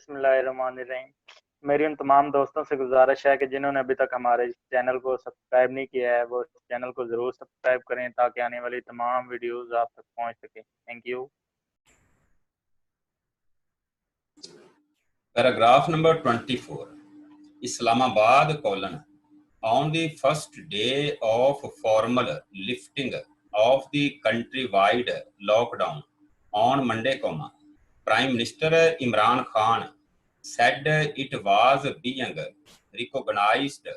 बिस्मिल्लाहिर्रहमानिर्रहीम। मेरी उन तमाम दोस्तों से गुजारिश है कि जिन्होंने अभी तक हमारे चैनल को सब्सक्राइब नहीं किया है वो चैनल को ज़रूर सब्सक्राइब करें ताकि आने वाली तमाम वीडियोस आप तक पहुंच सके। Thank you. Paragraph number 24. Islamabad colon. On the first day of formal lifting of the countrywide lockdown on Monday, Prime Minister Imran Khan said it was being recognized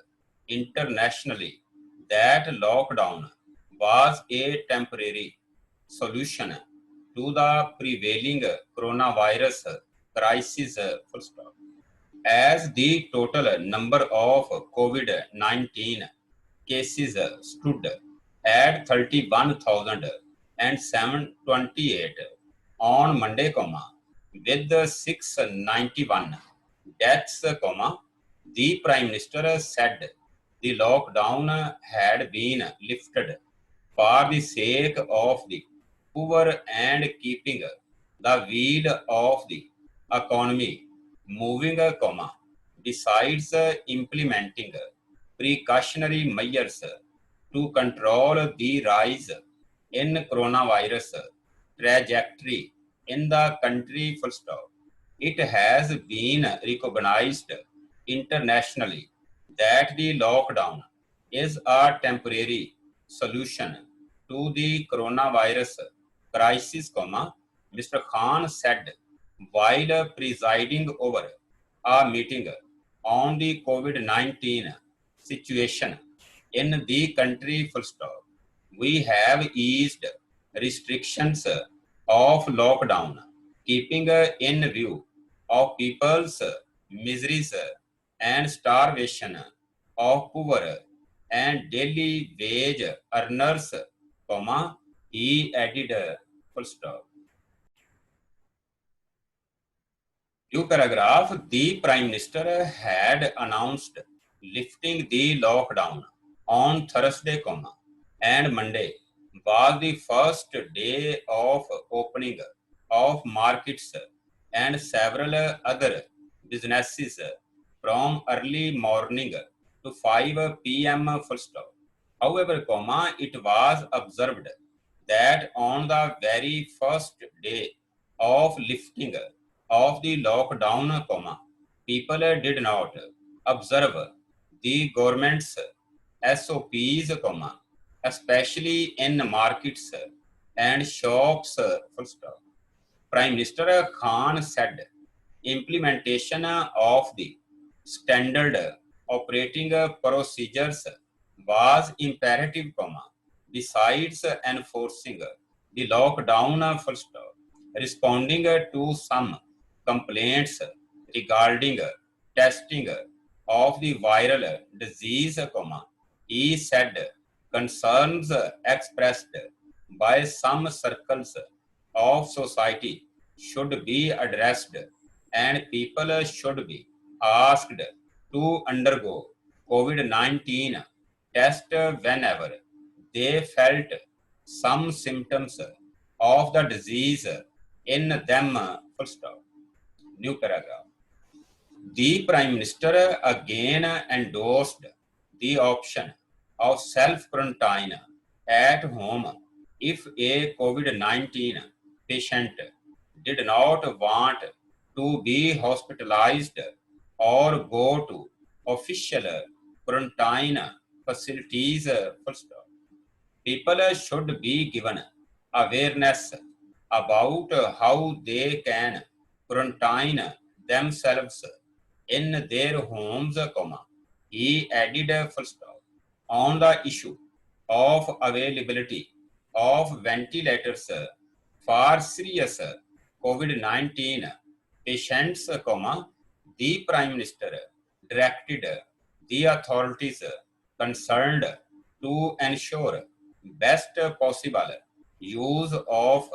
internationally that lockdown was a temporary solution to the prevailing coronavirus crisis. Full stop. As the total number of COVID-19 cases stood at 31,728 on Monday, with 691 deaths, the Prime Minister said the lockdown had been lifted for the sake of the poor and keeping the wheel of the economy moving, besides implementing precautionary measures to control the rise in coronavirus trajectory in the country, full stop. It has been recognized internationally that the lockdown is a temporary solution to the coronavirus crisis, Mr. Khan said while presiding over a meeting on the COVID-19 situation in the country, full stop. We have eased restrictions of lockdown, keeping in view of people's miseries and starvation of poor and daily wage earners, he added, full stop. New paragraph, the Prime Minister had announced lifting the lockdown on Thursday, and Monday was the first day of opening of markets and several other businesses from early morning to 5 p.m. full stop. However, it was observed that on the very first day of lifting of the lockdown, people did not observe the government's SOPs, especially in markets and shops, full stop. Prime Minister Khan said implementation of the standard operating procedures was imperative, besides enforcing the lockdown, full stop. Responding to some complaints regarding testing of the viral disease, he said concerns expressed by some circles of society should be addressed and people should be asked to undergo COVID-19 test whenever they felt some symptoms of the disease in them, full stop. New paragraph. The Prime Minister again endorsed the option of self-quarantine at home if a COVID-19 patient did not want to be hospitalized or go to official quarantine facilities, full stop. People should be given awareness about how they can quarantine themselves in their homes, he added, full stop. On the issue of availability of ventilators for serious COVID-19 patients, the Prime Minister directed the authorities concerned to ensure best possible use of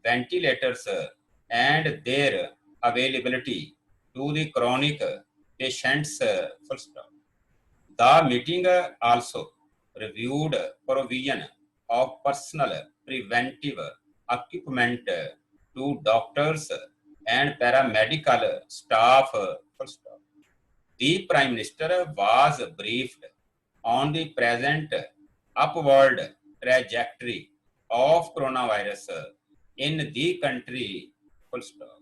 ventilators and their availability to the chronic patients, full stop. The meeting also reviewed provision of personal preventive equipment to doctors and paramedical staff, full stop. The Prime Minister was briefed on the present upward trajectory of coronavirus in the country, full stop.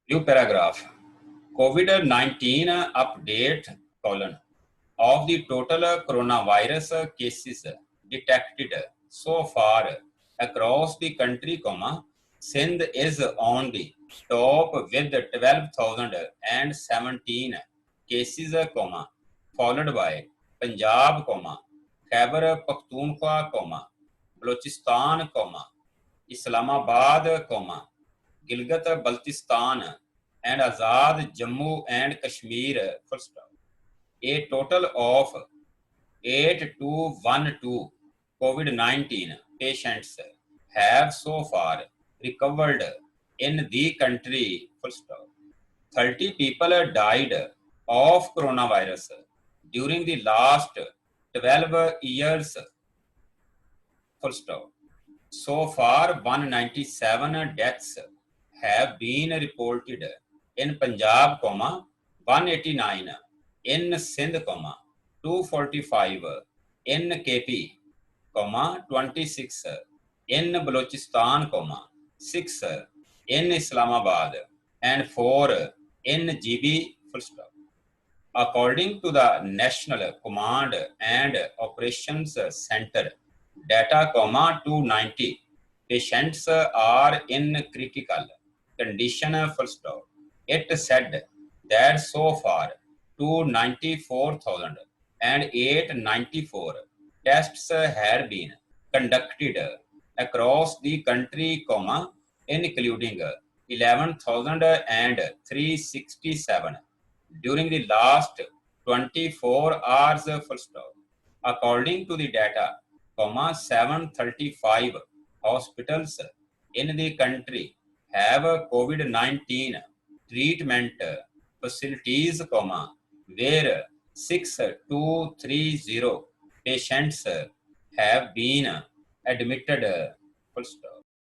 New paragraph. COVID-19 update colon. Of the total coronavirus cases detected so far across the country, Sindh is on the top with 12,017 cases, followed by Punjab, Khyber Pakhtunkhwa, Balochistan, Islamabad, Gilgit Baltistan, and Azad Jammu and Kashmir, full stop. A total of 8212 COVID-19 patients have so far recovered in the country, full stop. 30 people died of coronavirus during the last 12 years, full stop. So far, 197 deaths have been reported in Punjab, 189 in Sindh, 245 in KP, 26 in Balochistan, 6 in Islamabad, and 4 in GB, full stop. According to the National Command and Operations Center data, 290 patients are in critical condition, full stop. It said that so far 294,894 tests have been conducted across the country, including 11,367 during the last 24 hours, full stop. According to the data, 735 hospitals in the country have COVID-19 treatment facilities, where 6,230 patients have been admitted, full stop.